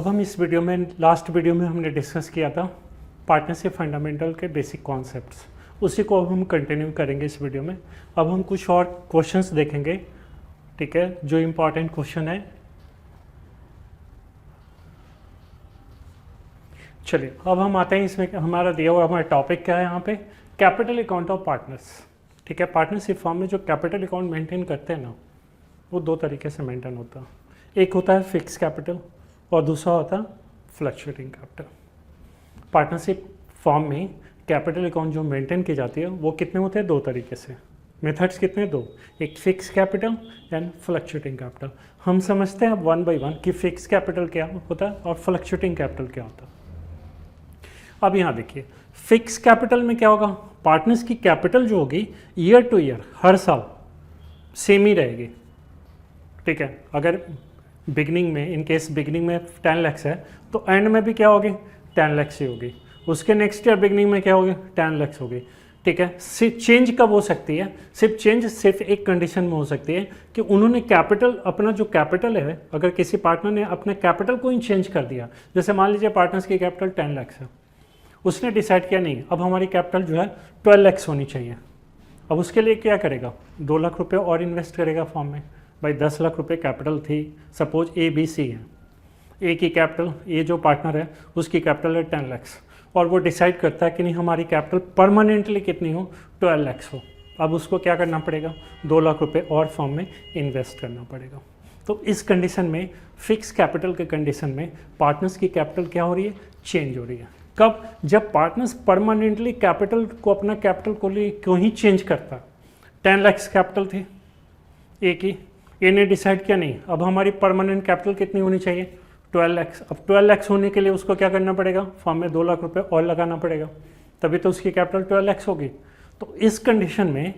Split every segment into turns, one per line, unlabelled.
अब हम इस वीडियो में, लास्ट वीडियो में हमने डिस्कस किया था पार्टनरशिप फंडामेंटल के बेसिक कॉन्सेप्ट्स, उसी को अब हम कंटिन्यू करेंगे इस वीडियो में। अब हम कुछ और क्वेश्चंस देखेंगे, ठीक है, जो इम्पोर्टेंट क्वेश्चन है। चलिए अब हम आते हैं इसमें, हमारा दिया हुआ हमारा टॉपिक क्या है यहाँ पे, कैपिटल अकाउंट ऑफ पार्टनर्स। ठीक है, पार्टनरशिप फॉर्म में जो कैपिटल अकाउंट मेंटेन करते हैं ना, वो दो तरीके से मेंटेन होता है। एक होता है फिक्स कैपिटल और दूसरा होता है फ्लक्चुएटिंग कैपिटल। पार्टनरशिप फॉर्म में कैपिटल अकाउंट जो मेंटेन की जाती है वो कितने होते हैं, दो तरीके से। मेथड्स कितने, दो, एक fix capital and fluctuating capital. हम समझते हैं अब वन बाई वन कि फिक्स कैपिटल क्या होता है और फ्लक्चुएटिंग कैपिटल क्या होता है। अब यहाँ देखिए, फिक्स कैपिटल में क्या होगा, पार्टनर्स की कैपिटल जो होगी ईयर टू ईयर, हर साल सेम ही रहेगी। ठीक है, अगर बिगनिंग में, इन केस बिगनिंग में 10 लाख है तो एंड में भी क्या होगी, 10 लाख ही होगी। उसके नेक्स्ट ईयर बिगनिंग में क्या होगी, 10 लाख होगी। ठीक है, चेंज कब हो सकती है, सिर्फ एक कंडीशन में हो सकती है कि उन्होंने कैपिटल, अपना जो कैपिटल है, अगर किसी पार्टनर ने अपने कैपिटल को ही चेंज कर दिया। जैसे मान लीजिए पार्टनर्स की कैपिटल 10 लाख है, उसने डिसाइड किया नहीं अब हमारी कैपिटल जो है 12 लाख होनी चाहिए। अब उसके लिए क्या करेगा, 2 लाख रुपए और इन्वेस्ट करेगा फॉर्म में। भाई 10 लाख रुपए कैपिटल थी, सपोज ए बी सी है, ए की कैपिटल, ये जो पार्टनर है उसकी कैपिटल है 10 लाख, और वो डिसाइड करता है कि नहीं हमारी कैपिटल परमानेंटली कितनी हो, 12 लाख हो। अब उसको क्या करना पड़ेगा, 2 लाख रुपए और फॉर्म में इन्वेस्ट करना पड़ेगा। तो इस कंडीशन में, फिक्स कैपिटल के कंडीशन में पार्टनर्स की कैपिटल क्या हो रही है, चेंज हो रही है। कब, जब पार्टनर्स परमानेंटली कैपिटल को, अपना कैपिटल को क्यों ही चेंज करता। 10 लाख कैपिटल थी ए की, ए ने डिसाइड किया नहीं अब हमारी परमानेंट कैपिटल कितनी होनी चाहिए, 12 लाख। अब 12 लाख होने के लिए उसको क्या करना पड़ेगा, फॉर्म में 2 लाख रुपए और लगाना पड़ेगा, तभी तो उसकी कैपिटल 12 लाख होगी। तो इस कंडीशन में,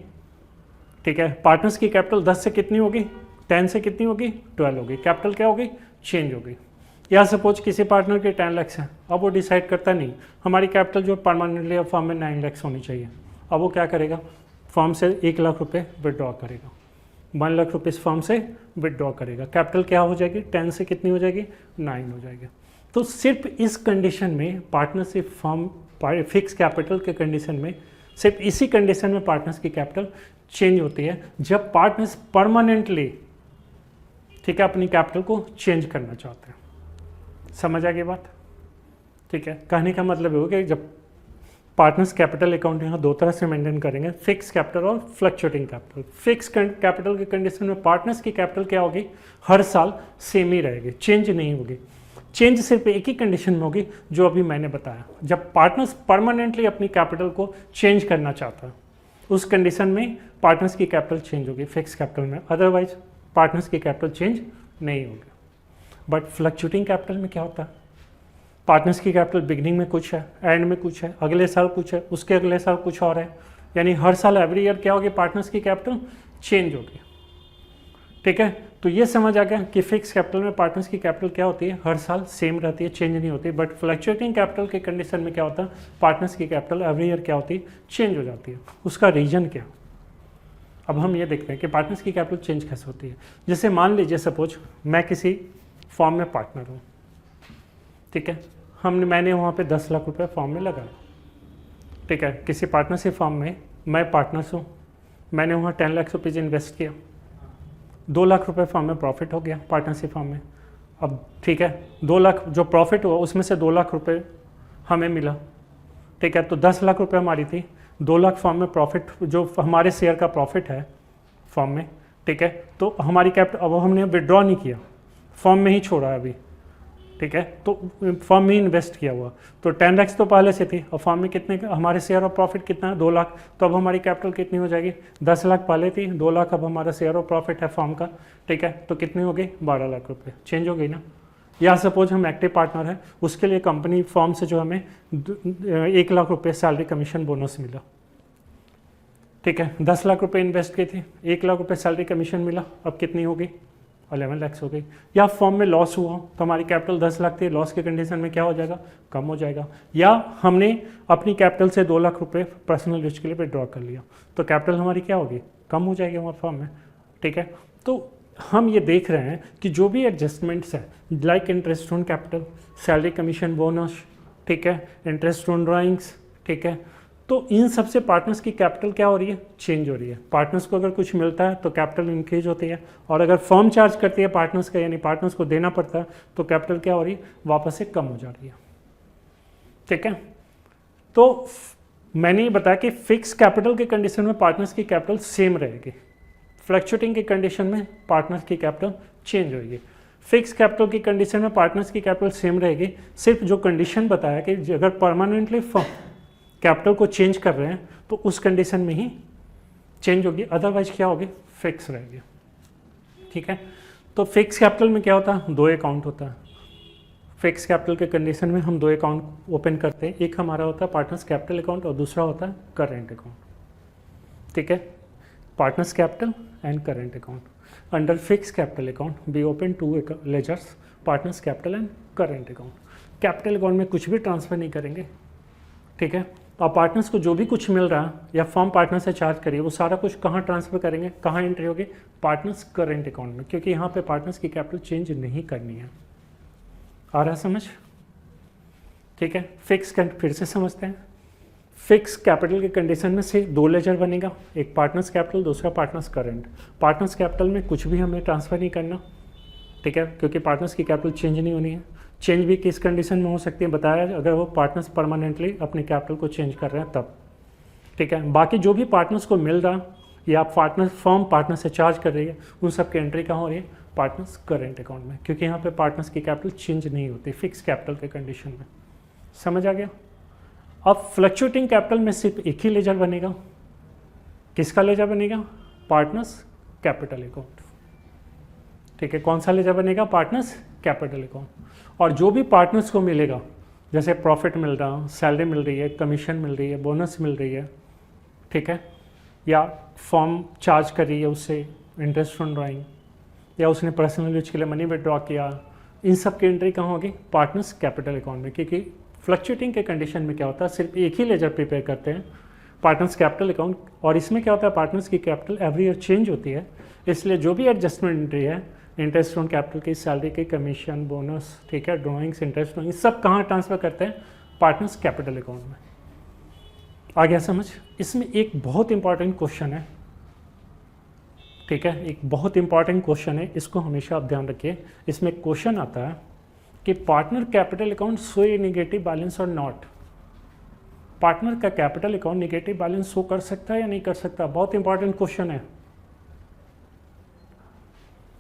ठीक है, पार्टनर्स की कैपिटल 10 से कितनी होगी, 10 से कितनी होगी, 12 होगी। कैपिटल क्या होगी, चेंज होगी। या सपोज किसी पार्टनर के 10 लाख है, अब वो डिसाइड करता नहीं हमारी कैपिटल जो परमानेंटली अब फॉर्म में 9 लाख होनी चाहिए। अब वो क्या करेगा, फॉर्म से 1 लाख रुपए विड्रॉ करेगा, 1 लाख रुपये फॉर्म से विड्रॉ करेगा। कैपिटल क्या हो जाएगी, 10 से कितनी हो जाएगी, 9 हो जाएगी। तो सिर्फ इस कंडीशन में पार्टनरशिप फॉर्म, फिक्स कैपिटल के कंडीशन में, सिर्फ इसी कंडीशन में पार्टनर्स की कैपिटल चेंज होती है जब पार्टनर्स परमानेंटली, ठीक है, अपनी कैपिटल को चेंज करना चाहते हैं। समझ आ गई बात। ठीक है, कहने का मतलब ये हो कि जब पार्टनर्स कैपिटल अकाउंट यहाँ दो तरह से मेंटेन करेंगे, फिक्स कैपिटल और फ्लक्चुएटिंग कैपिटल। फिक्स कैपिटल के कंडीशन में पार्टनर्स की कैपिटल क्या होगी, हर साल सेम ही रहेगी, चेंज नहीं होगी। चेंज सिर्फ एक ही कंडीशन में होगी जो अभी मैंने बताया, जब पार्टनर्स परमानेंटली अपनी कैपिटल को चेंज करना चाहता है, उस कंडीशन में पार्टनर्स की कैपिटल चेंज होगी फिक्स कैपिटल में, अदरवाइज पार्टनर्स की कैपिटल चेंज नहीं होगी। बट फ्लक्चुएटिंग कैपिटल में क्या होता है, पार्टनर्स की कैपिटल बिगनिंग में कुछ है, एंड में कुछ है, अगले साल कुछ है, उसके अगले साल कुछ और है, यानी हर साल एवरी ईयर क्या होगी, पार्टनर्स की कैपिटल चेंज होगी। ठीक है, तो ये समझ आ गया कि फिक्स कैपिटल में पार्टनर्स की कैपिटल क्या होती है, हर साल सेम रहती है, चेंज नहीं होती। बट फ्लक्चुएटिंग कैपिटल के कंडीशन में क्या होता है, पार्टनर्स की कैपिटल एवरी ईयर क्या होती है, चेंज हो जाती है। उसका रीजन क्या। अब हम ये देखते हैं कि पार्टनर्स की कैपिटल चेंज कैसे होती है। जैसे मान लीजिए सपोज मैं किसी फॉर्म में पार्टनर हूँ, ठीक है, मैंने वहाँ पे 10 लाख रुपए फॉर्म में लगाया। ठीक है, किसी पार्टनरशिप फॉर्म में मैं पार्टनर्स हूँ, मैंने वहाँ 10 लाख रुपीज़ इन्वेस्ट किया, 2 लाख रुपए फॉर्म में प्रॉफिट हो गया पार्टनरशिप फॉर्म में। अब ठीक है, 2 लाख जो प्रॉफिट हुआ उसमें से 2 लाख रुपए हमें मिला। ठीक है, तो 10 लाख रुपए हमारी थी, 2 लाख फॉर्म में प्रॉफिट, जो हमारे शेयर का प्रॉफिट है फॉर्म में। ठीक है, तो हमारी कैपिटल, अब हमने विड्रॉ नहीं किया, फॉर्म में ही छोड़ा है अभी। ठीक है, तो फॉर्म में ही इन्वेस्ट किया हुआ, तो 10 लाख तो पहले से थी, और फॉर्म में कितने, हमारे शेयर ऑफ प्रॉफिट कितना है, 2 लाख। तो अब हमारी कैपिटल कितनी हो जाएगी, 10 लाख पहले थी, 2 लाख अब हमारा शेयर ऑफ प्रॉफिट है फॉर्म का। ठीक है, तो कितनी हो गई, 12 लाख रुपये, चेंज हो गई ना। या सपोज हम एक्टिव पार्टनर हैं, उसके लिए कंपनी फॉर्म से जो हमें 1 लाख रुपये सैलरी कमीशन बोनस मिला। ठीक है, 10 लाख रुपये इन्वेस्ट की थी, 1 लाख रुपये सैलरी कमीशन मिला, अब कितनी होगी, 11 लाख हो गई। या फॉर्म में लॉस हुआ तो हमारी कैपिटल 10 लाख थी, लॉस के कंडीशन में क्या हो जाएगा, कम हो जाएगा। या हमने अपनी कैपिटल से 2 लाख रुपए पर्सनल यूज के लिए विड्रॉ कर लिया, तो कैपिटल हमारी क्या होगी, कम हो जाएगी हमारे फॉर्म में। ठीक है, तो हम ये देख रहे हैं कि जो भी एडजस्टमेंट्स है like interest on capital, salary commission bonus, ठीक है, इंटरेस्ट ऑन ड्राइंग्स, ठीक है, तो इन सब से पार्टनर्स की कैपिटल क्या हो रही है, चेंज हो रही है। पार्टनर्स को अगर कुछ मिलता है तो कैपिटल इंक्रीज होती है, और अगर फर्म चार्ज करती है पार्टनर्स का, यानी पार्टनर्स को देना पड़ता है, तो कैपिटल क्या हो रही है, वापस से कम हो जा रही है। ठीक है, तो मैंने ये बताया कि फिक्स कैपिटल के कंडीशन में पार्टनर्स की कैपिटल सेम रहेगी, फ्लक्चुएटिंग की कंडीशन में पार्टनर्स की कैपिटल चेंज होगी। फिक्स कैपिटल की कंडीशन में पार्टनर्स की कैपिटल सेम रहेगी, सिर्फ जो कंडीशन बताया कि अगर परमानेंटली कैपिटल को चेंज कर रहे हैं तो उस कंडीशन में ही चेंज होगी, अदरवाइज क्या होगी, फिक्स रहेगी। ठीक है, तो फिक्स कैपिटल में क्या होता है, दो अकाउंट होता है। फिक्स कैपिटल के कंडीशन में हम दो अकाउंट ओपन करते हैं, एक हमारा होता है पार्टनर्स कैपिटल अकाउंट और दूसरा होता है करेंट अकाउंट। ठीक है, partners capital and current account. Under fix capital account we open two ledgers, partners capital and current account. Capital account में कुछ भी ट्रांसफर नहीं करेंगे, ठीक है, और पार्टनर्स को जो भी कुछ मिल रहा है या फर्म पार्टनर से चार्ज करिए वो सारा कुछ कहाँ ट्रांसफर करेंगे, कहाँ एंट्री होगी, पार्टनर्स करेंट अकाउंट में, क्योंकि यहाँ पे पार्टनर्स की कैपिटल चेंज नहीं करनी है। आ रहा है समझ? ठीक है, फिक्स फिर से समझते हैं। फिक्स कैपिटल के कंडीशन में से दो लेजर बनेगा, एक पार्टनर्स कैपिटल, दूसरा पार्टनर्स करंट। पार्टनर्स कैपिटल में कुछ भी हमें ट्रांसफर नहीं करना, ठीक है, क्योंकि पार्टनर्स की कैपिटल चेंज नहीं होनी है। चेंज भी किस कंडीशन में हो सकती है बताया, अगर वो पार्टनर्स परमानेंटली अपने कैपिटल को चेंज कर रहे हैं तब। ठीक है, बाकी जो भी पार्टनर्स को मिल रहा या पार्टनर फर्म पार्टनर से चार्ज कर रही है उन सब की एंट्री कहाँ हो रही है, पार्टनर्स करेंट अकाउंट में, क्योंकि यहाँ पे पार्टनर्स की कैपिटल चेंज नहीं होती फिक्स कैपिटल के कंडीशन में। समझ आ गया? अब फ्लक्चुएटिंग कैपिटल में सिर्फ एक ही लेजर बनेगा, किसका लेजर बनेगा, पार्टनर्स कैपिटल अकाउंट। ठीक है, कौन सा लेजर बनेगा, पार्टनर्स कैपिटल अकाउंट। और जो भी पार्टनर्स को मिलेगा, जैसे प्रॉफिट मिल रहा, सैलरी मिल रही है, कमीशन मिल रही है, बोनस मिल रही है, ठीक है, या फर्म चार्ज कर रही है उससे इंटरेस्ट ऑन ड्राइंग, या उसने पर्सनल यूज के लिए मनी विड्रॉ किया, इन सब की एंट्री कहाँ होगी, पार्टनर्स कैपिटल अकाउंट में। क्योंकि फ्लक्चुएटिंग के कंडीशन में क्या होता है, सिर्फ एक ही लेजर प्रिपेयर करते हैं, पार्टनर्स कैपिटल अकाउंट, और इसमें क्या होता है, पार्टनर्स की कैपिटल एवरी ईयर चेंज होती है, इसलिए जो भी एडजस्टमेंट एंट्री है, इंटरेस्ट ऑन कैपिटल की, सैलरी की, कमीशन, बोनस, ठीक है, ड्राइंग्स, इंटरेस्ट ड्राइंग, सब कहाँ ट्रांसफर करते हैं, पार्टनर्स कैपिटल अकाउंट में। आ गया समझ? इसमें एक बहुत इंपॉर्टेंट क्वेश्चन है, ठीक है, एक बहुत इंपॉर्टेंट क्वेश्चन है, इसको हमेशा आप ध्यान रखिए। इसमें क्वेश्चन आता है कि पार्टनर कैपिटल अकाउंट शो ए नेगेटिव बैलेंस और नॉट। पार्टनर का capital account negative balance show कर सकता है या नहीं कर सकता, बहुत इंपॉर्टेंट क्वेश्चन है।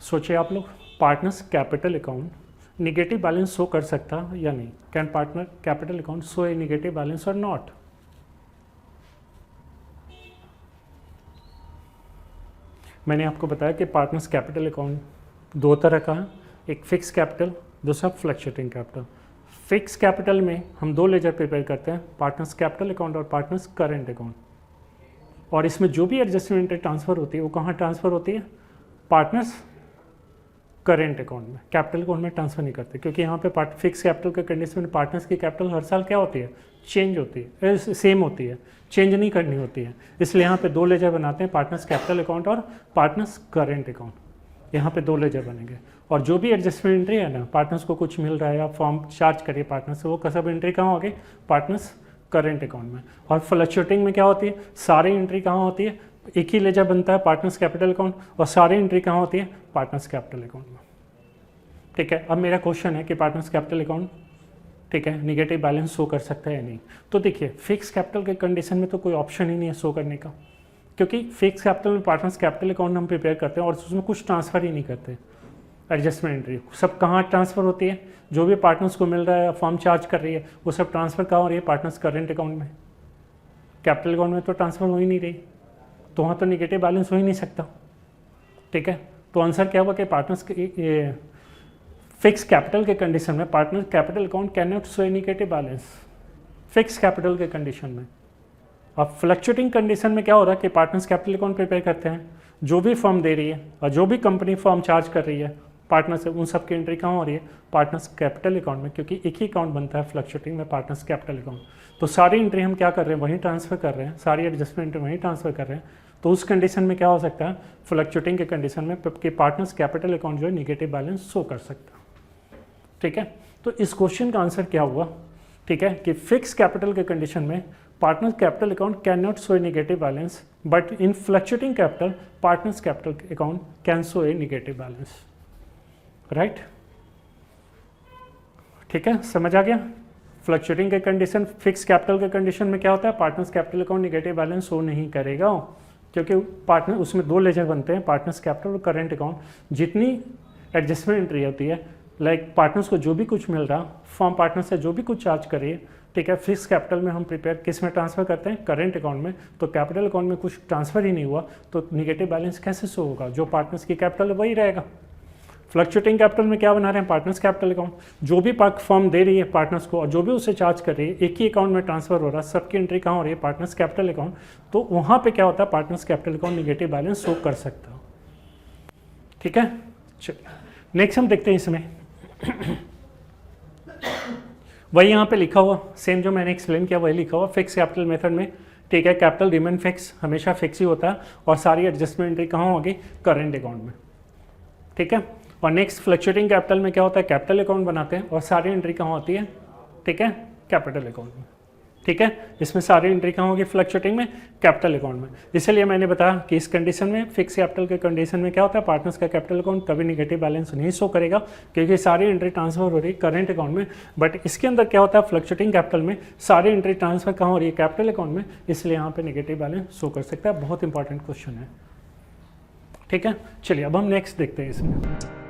सोचिए आप लोग, partners capital account negative balance show कर सकता है या नहीं, can partner capital account show A negative balance और नॉट। मैंने आपको बताया कि पार्टनर्स कैपिटल अकाउंट दो तरह का है, एक फिक्स कैपिटल, दूसरा फ्लक्चुएटिंग कैपिटल। फिक्स कैपिटल में हम दो लेजर प्रिपेयर करते हैं, पार्टनर्स कैपिटल अकाउंट और पार्टनर्स करेंट अकाउंट, और इसमें जो भी एडजस्टमेंट ट्रांसफर होती है वो कहाँ ट्रांसफर होती है, पार्टनर्स करेंट अकाउंट में, कैपिटल अकाउंट में ट्रांसफर नहीं करते, क्योंकि यहाँ पे फिक्स कैपिटल के कंडीशन में पार्टनर्स की कैपिटल हर साल क्या होती है, चेंज होती है, सेम होती है, चेंज नहीं करनी होती है। इसलिए यहाँ पे दो लेजर बनाते हैं, पार्टनर्स कैपिटल अकाउंट और पार्टनर्स करेंट अकाउंट। यहाँ पे दो लेजर बनेंगे, और जो भी एडजस्टमेंट एंट्री है ना, पार्टनर्स को कुछ मिल रहा है या फॉर्म चार्ज करिए पार्टनर्स से, वो सब एंट्री कहाँ होगी, पार्टनर्स करेंट अकाउंट में। और फ्लक्चुएटिंग में क्या होती है, सारी एंट्री कहाँ होती है, एक ही लेजर बनता है, पार्टनर्स कैपिटल अकाउंट, और सारी एंट्री कहाँ होती है, पार्टनर्स कैपिटल अकाउंट में। ठीक है, अब मेरा क्वेश्चन है कि पार्टनर्स कैपिटल अकाउंट, ठीक है, निगेटिव बैलेंस शो कर सकता है या नहीं। तो देखिए, फिक्स कैपिटल के कंडीशन में तो कोई ऑप्शन ही नहीं है शो करने का, क्योंकि फिक्स कैपिटल में पार्टनर्स कैपिटल अकाउंट हम प्रिपेयर करते हैं और उसमें कुछ ट्रांसफर ही नहीं करते। एडजस्टमेंट एंट्री सब कहाँ ट्रांसफर होती है, जो भी पार्टनर्स को मिल रहा है, फर्म चार्ज कर रही है, वो सब ट्रांसफर कहाँ हो रही है, पार्टनर्स करेंट अकाउंट में। कैपिटल अकाउंट में तो ट्रांसफर हो ही नहीं रही, तो वहाँ तो निगेटिव बैलेंस हो ही नहीं सकता। ठीक है, तो आंसर क्या हुआ कि पार्टनर्स फिक्स कैपिटल के कंडीशन में partner capital account can not show negative balance, fix capital के कंडीशन में। अब फ्लक्चुएटिंग कंडीशन में क्या हो रहा है कि पार्टनर्स कैपिटल अकाउंट प्रिपेयर करते हैं, जो भी फर्म दे रही है और जो भी कंपनी फर्म चार्ज कर रही है पार्टनर से, उन सब की एंट्री कहाँ हो रही है, पार्टनर्स कैपिटल अकाउंट में, क्योंकि एक ही अकाउंट बनता है फ्लक्चुएटिंग में, पार्टनर्स कैपिटल अकाउंट। तो सारी एंट्री हम क्या कर रहे हैं, वहीं ट्रांसफर कर रहे हैं, सारी एडजस्टमेंट वहीं ट्रांसफर कर रहे हैं, तो उस कंडीशन में क्या हो सकता है, फ्लक्चुएटिंग के कंडीशन में कि पार्टनर्स कैपिटल अकाउंट जो है निगेटिव बैलेंस शो कर सकता है। ठीक है, तो इस क्वेश्चन का आंसर क्या हुआ, ठीक है, कि फिक्स कैपिटल के कंडीशन में partners capital account can not show A negative balance, but in fluctuating capital partners capital account can show A negative balance. Right, ठीक है, समझ आ गया। फ्लक्चुएटिंग के कंडीशन, फिक्स कैपिटल के कंडीशन में क्या होता है, partners capital account negative balance show नहीं करेगा, क्योंकि पार्टनर उसमें दो लेजर बनते हैं, पार्टनर्स कैपिटल और करेंट अकाउंट। जितनी एडजस्टमेंट एंट्री होती है, लाइक पार्टनर्स को जो भी कुछ मिल रहा, फॉर्म पार्टनर से जो भी कुछ चार्ज करिए, ठीक है, फिक्स कैपिटल में हम प्रिपेयर किस में ट्रांसफर करते हैं, करेंट अकाउंट में। तो कैपिटल अकाउंट में कुछ ट्रांसफर ही नहीं हुआ तो निगेटिव बैलेंस कैसे शो होगा, जो पार्टनर्स की कैपिटल वही रहेगा। फ्लक्चुएटिंग कैपिटल में क्या बना रहे हैं, पार्टनर्स कैपिटल अकाउंट, जो भी फर्म दे रही है पार्टनर्स को और जो भी उसे चार्ज कर रही है, एक ही अकाउंट में ट्रांसफर हो रहा है, सबकी एंट्री कहाँ हो रही है, पार्टनर्स कैपिटल अकाउंट। तो वहाँ पे क्या होता है, partners capital account negative balance show कर सकता है। ठीक है, चलिए नेक्स्ट हम देखते हैं इसमें वही यहाँ पे लिखा हुआ सेम जो मैंने एक्सप्लेन किया वही लिखा हुआ फिक्स कैपिटल मेथड में। ठीक है, कैपिटल रिमेन फिक्स, हमेशा फिक्स ही होता है और सारी एडजस्टमेंट एंट्री कहाँ होगी, करेंट अकाउंट में। ठीक है, और नेक्स्ट फ्लक्चुएटिंग कैपिटल में क्या होता है, कैपिटल अकाउंट बनाते हैं और सारी एंट्री कहाँ होती है, ठीक है, कैपिटल अकाउंट में। ठीक है, इसमें सारी एंट्री कहाँ होगी, फ्लक्चुएटिंग में, कैपिटल अकाउंट में। इसलिए मैंने बताया कि इस कंडीशन में, फिक्स कैपिटल के कंडीशन में क्या होता है, पार्टनर्स का कैपिटल अकाउंट कभी नेगेटिव बैलेंस नहीं शो करेगा क्योंकि सारी एंट्री ट्रांसफर हो रही है करेंट अकाउंट में। बट इसके अंदर क्या होता है, फ्लक्चुएटिंग कैपिटल में सारी एंट्री ट्रांसफर कहाँ हो रही है, कैपिटल अकाउंट में, इसलिए यहाँ पे नेगेटिव बैलेंस शो कर सकता है। बहुत इंपॉर्टेंट क्वेश्चन है। ठीक है, चलिए अब हम नेक्स्ट देखते हैं इसमें।